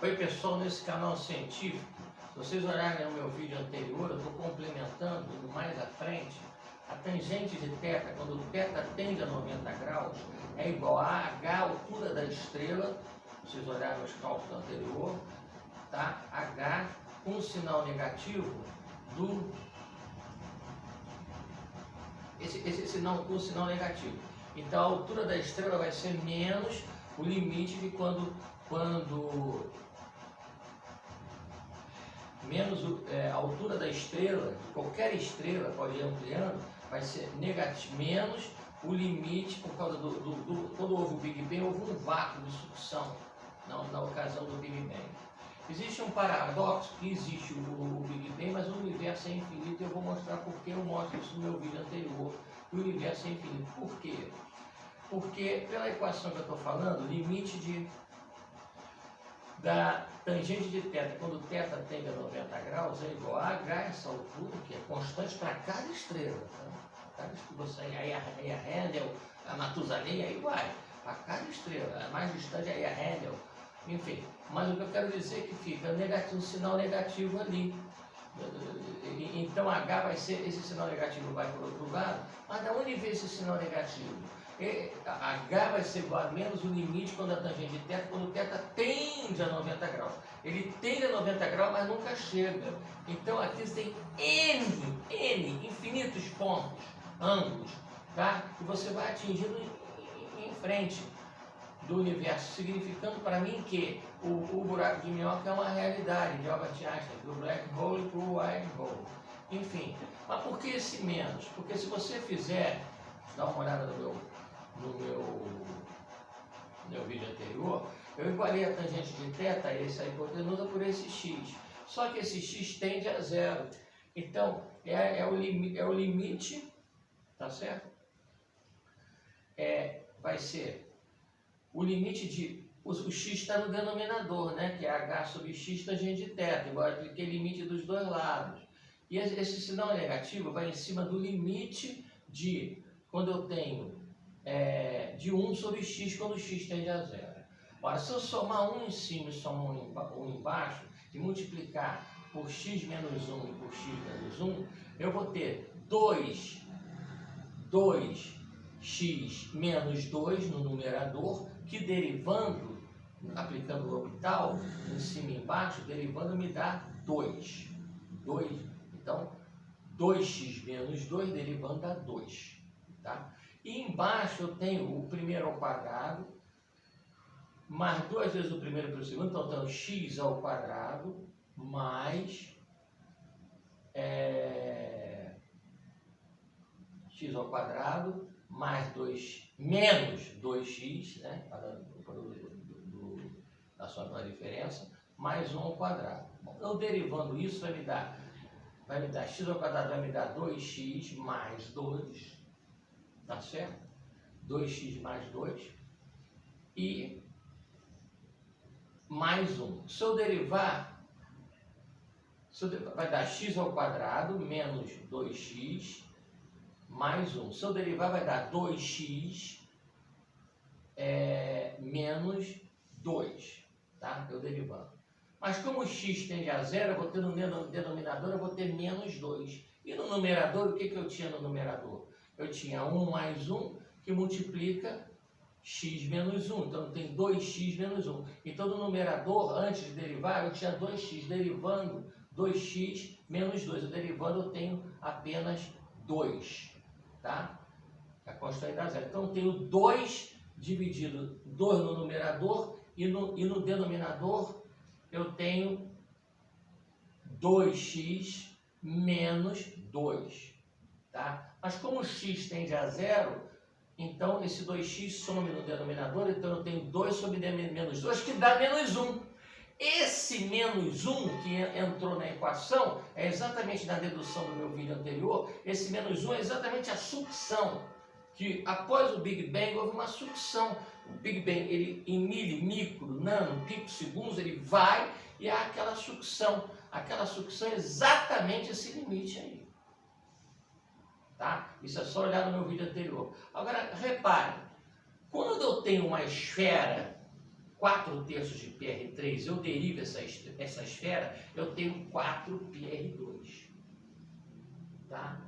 Oi pessoal, nesse canal científico, se vocês olharem no meu vídeo anterior, eu estou complementando mais à frente. A tangente de θ, quando o θ tende a 90 graus, é igual a h, a altura da estrela, se vocês olharem nos cálculos anterior, tá? H com um sinal negativo do... Esse sinal com sinal negativo. Então a altura da estrela vai ser menos o limite de menos a altura da estrela, de qualquer estrela, pode ir ampliando, vai ser negativo, menos o limite por causa quando houve o Big Bang, houve um vácuo de sucção na ocasião do Big Bang. Existe um paradoxo que existe o Big Bang, mas o universo é infinito, e eu vou mostrar porque eu mostro isso no meu vídeo anterior, que o universo é infinito. Por quê? Porque pela equação que eu estou falando, o limite da tangente de θ, quando θ tende a 90 graus, é igual a h, essa altura, que é constante para cada estrela. Tá? Cada estrela, aí a Handel, a Matusalém, aí vai. Para cada estrela, a mais distante aí a Handel, enfim. Mas o que eu quero dizer é que fica um sinal negativo ali. Então H vai ser, esse sinal negativo vai para o outro lado, mas de onde vem esse sinal negativo? H vai ser igual a menos o limite quando a tangente de θ, quando o θ tende a 90 graus. Ele tende a 90 graus, mas nunca chega. Então aqui tem N, infinitos pontos, ângulos, tá? Que você vai atingindo em frente do universo, significando para mim que o buraco de minhoca é uma realidade de Albert Einstein, do black hole para o white hole. Enfim, mas por que esse menos? Porque se você fizer, dá uma olhada no meu vídeo anterior, eu igualei a tangente de θ, essa hipotenusa, por esse x. Só que esse x tende a zero. Então, é o limite, tá certo? Vai ser o limite de... O x está no denominador, né? Que é h sobre x tangente de θ, igual aquele limite dos dois lados. E esse sinal negativo vai em cima do limite de... Quando eu tenho de 1 sobre x, quando x tende a zero. Ora, se eu somar 1 em cima e somar 1 embaixo, e multiplicar por x menos 1 e por x menos 1, eu vou ter 2x menos 2 no numerador, que derivando, aplicando o orbital, em cima e embaixo, derivando me dá 2. Então, 2x menos 2 derivando dá 2. Tá? E embaixo eu tenho o primeiro ao quadrado, mais 2 vezes o primeiro pelo segundo, então eu tenho x ao quadrado, mais x ao quadrado, mais 2, menos 2x, né, da sua diferença, mais 1 ao quadrado. Bom, eu derivando isso vai me dar x ao quadrado, vai me dar 2x mais 2, tá certo? 2x mais 2 e mais 1. Se eu derivar, vai dar x ao quadrado menos 2x mais 1. Se eu derivar, vai dar 2x menos 2, tá? Eu derivando. Mas como o x tende a zero, eu vou ter no denominador, eu vou ter menos 2. E no numerador, o que eu tinha no numerador? Eu tinha 1 mais 1, que multiplica x menos 1. Então, tem 2x menos 1. Então, no numerador, antes de derivar, eu tinha 2x. Derivando, 2x menos 2. Eu derivando, eu tenho apenas 2. Tá? A constante dá zero. Então, eu tenho 2 dividido 2 no numerador e no denominador eu tenho 2x menos 2. Tá? Mas como o x tende a zero, então esse 2x some no denominador, então eu tenho 2 sobre menos 2, que dá menos 1. Esse menos 1 que entrou na equação é exatamente na dedução do meu vídeo anterior. Esse menos 1 é exatamente a sucção, que após o Big Bang houve uma sucção. O Big Bang, ele em micro, nano, picosegundos, ele vai e há aquela sucção. Aquela sucção é exatamente esse limite aí. Tá? Isso é só olhar no meu vídeo anterior. Agora, repare, quando eu tenho uma esfera 4/3 de PR3, eu derivo essa esfera, eu tenho 4πr2. Tá?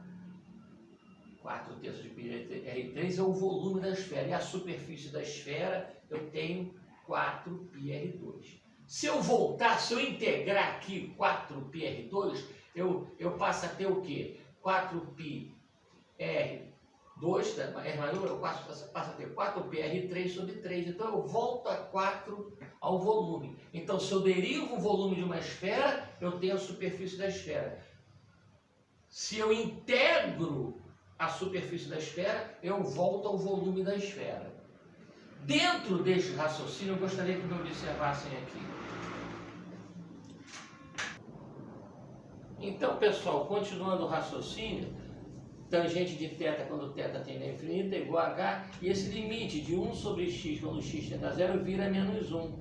4/3 de PR3 é o volume da esfera. E a superfície da esfera, eu tenho 4πr2. Se eu voltar, se eu integrar aqui 4πr2, eu passo a ter o quê? 4πr2, eu passo a ter 4πr3 sobre 3. Então, eu volto a 4 ao volume. Então, se eu derivo o volume de uma esfera, eu tenho a superfície da esfera. Se eu integro a superfície da esfera, eu volto ao volume da esfera. Dentro deste raciocínio, eu gostaria que me observassem aqui. Então, pessoal, continuando o raciocínio, tangente de θ quando θ tende a infinito é igual a h, e esse limite de 1 sobre x quando x tende a zero vira menos 1,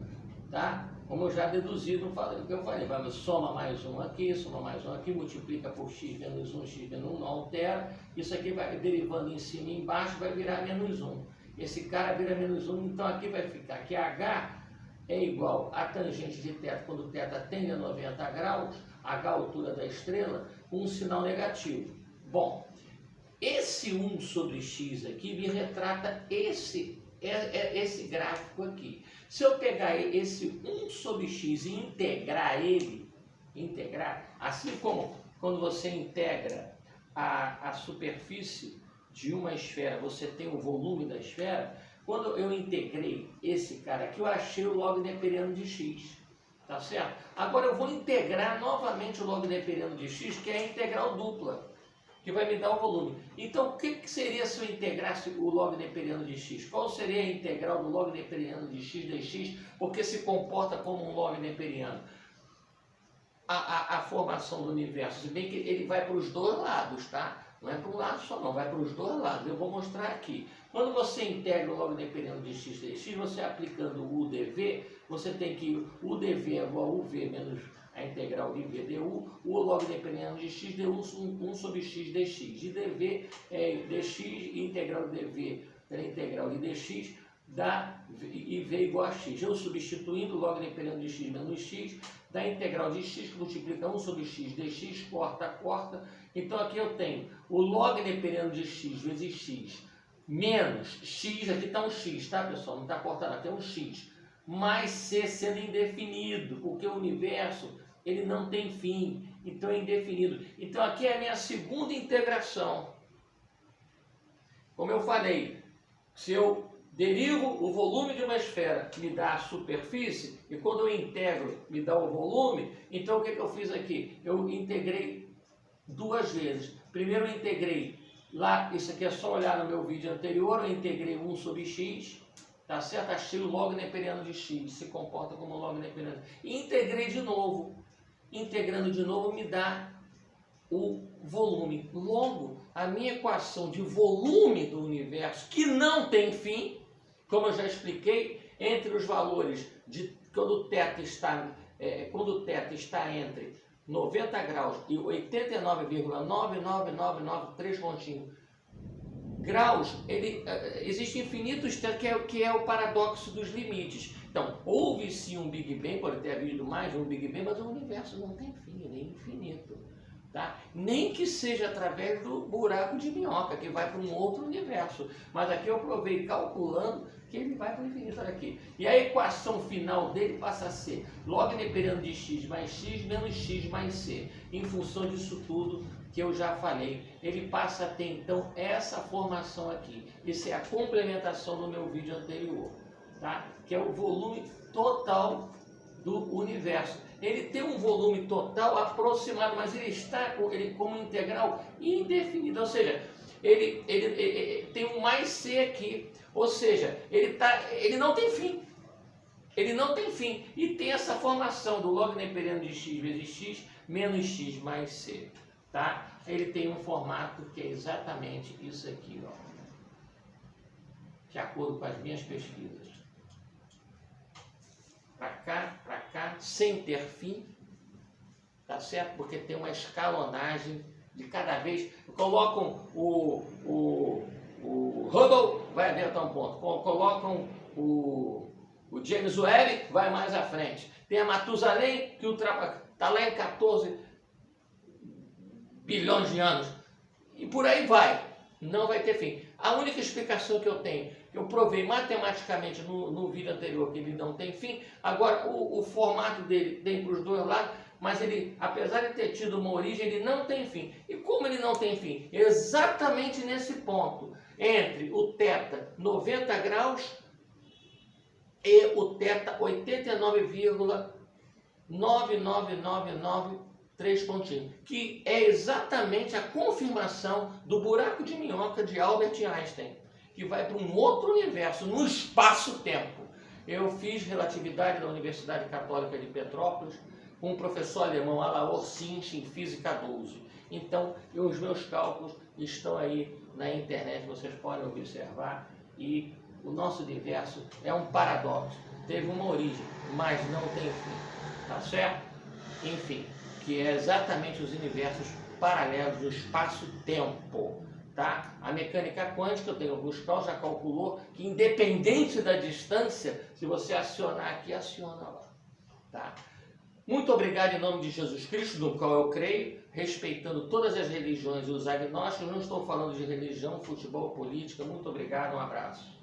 tá? Como eu já deduzi no que eu falei, vai soma mais 1 aqui, soma mais 1 aqui, multiplica por x menos 1, x menos 1, não altera, isso aqui vai derivando em cima e embaixo, vai virar menos 1. Esse cara vira menos 1, então aqui vai ficar que h é igual a tangente de θ quando θ tende a 90 graus, h altura da estrela, com um sinal negativo. Bom, esse 1 sobre x aqui me retrata esse gráfico aqui. Se eu pegar esse 1 sobre x e integrar ele, assim como quando você integra a superfície de uma esfera, você tem o volume da esfera, quando eu integrei esse cara aqui, eu achei o log neperiano de x. Tá certo? Agora eu vou integrar novamente o log neperiano de x, que é a integral dupla, que vai me dar o volume. Então, o que seria se eu integrasse o log neperiano de x? Qual seria a integral do log neperiano de x dx, porque se comporta como um log neperiano? A formação do universo, se bem que ele vai para os dois lados, tá? Não é para um lado só não, vai para os dois lados. Eu vou mostrar aqui. Quando você integra o log neperiano de x dx, você aplicando o UdV, você tem que o dv é igual a uv menos a integral de v du, o log neperiano de x deu 1 sobre x dx. E dv é dx, e integral de dv pela integral de dx, dá e v igual a x. Eu substituindo o log neperiano de x menos x, da integral de x, que multiplica 1 sobre x dx, corta. Então aqui eu tenho o log neperiano de x vezes x, menos x, aqui está um x, tá pessoal? Não está cortado, aqui é um x, mais c sendo indefinido, porque o universo ele não tem fim, então é indefinido. Então aqui é a minha segunda integração. Como eu falei, se eu derivo o volume de uma esfera, me dá a superfície, e quando eu integro, me dá o volume, então o que eu fiz aqui? Eu integrei duas vezes. Primeiro eu integrei lá, isso aqui é só olhar no meu vídeo anterior, eu integrei 1 sobre x, tá certo? Achei o log neperiano de x, se comporta como log neperiano. E integrei de novo. Integrando de novo me dá o volume. Logo, a minha equação de volume do universo, que não tem fim, como eu já expliquei, entre os valores de quando o θ está entre 90 graus e 89,99993 pontinhos graus, existe infinitos que é o paradoxo dos limites. Então, houve sim um Big Bang, pode ter havido mais de um Big Bang, mas o universo não tem fim, ele é infinito. Tá? Nem que seja através do buraco de minhoca, que vai para um outro universo. Mas aqui eu provei calculando que ele vai para o infinito. Olha aqui. E a equação final dele passa a ser log neperiano de x mais x menos x mais c. Em função disso tudo que eu já falei, ele passa a ter então essa formação aqui. Isso é a complementação do meu vídeo anterior, tá? Que é o volume total do universo. Ele tem um volume total aproximado, mas ele está como integral indefinido, ou seja, ele tem um mais c aqui, ou seja, ele não tem fim. Ele não tem fim. E tem essa formação do log neperiano de x vezes x menos x mais c. Tá? Ele tem um formato que é exatamente isso aqui, ó, de acordo com as minhas pesquisas. Para cá, sem ter fim, tá certo? Porque tem uma escalonagem de cada vez. Colocam o Hubble, vai até um ponto, colocam o O James Webb vai mais à frente. Tem a Matusalém, que está lá em 14 bilhões de anos. E por aí vai. Não vai ter fim. A única explicação que eu tenho, que eu provei matematicamente no vídeo anterior, que ele não tem fim. Agora, o formato dele tem para os dois lados, mas ele, apesar de ter tido uma origem, ele não tem fim. E como ele não tem fim? Exatamente nesse ponto, entre o θ 90 graus e o θ 89,99993 pontinhos, que é exatamente a confirmação do buraco de minhoca de Albert Einstein, que vai para um outro universo, no espaço-tempo. Eu fiz relatividade na Universidade Católica de Petrópolis com o professor alemão Alaor Sinch em Física 12. Então, os meus cálculos estão aí na internet, vocês podem observar, e o nosso universo é um paradoxo. Teve uma origem, mas não tem fim. Tá certo? Enfim, que é exatamente os universos paralelos do espaço-tempo. Tá? A mecânica quântica, eu tenho alguns cálculos, já calculou que independente da distância, se você acionar aqui, aciona lá. Tá? Muito obrigado em nome de Jesus Cristo, no qual eu creio, respeitando todas as religiões e os agnósticos. Não estou falando de religião, futebol, política. Muito obrigado, um abraço.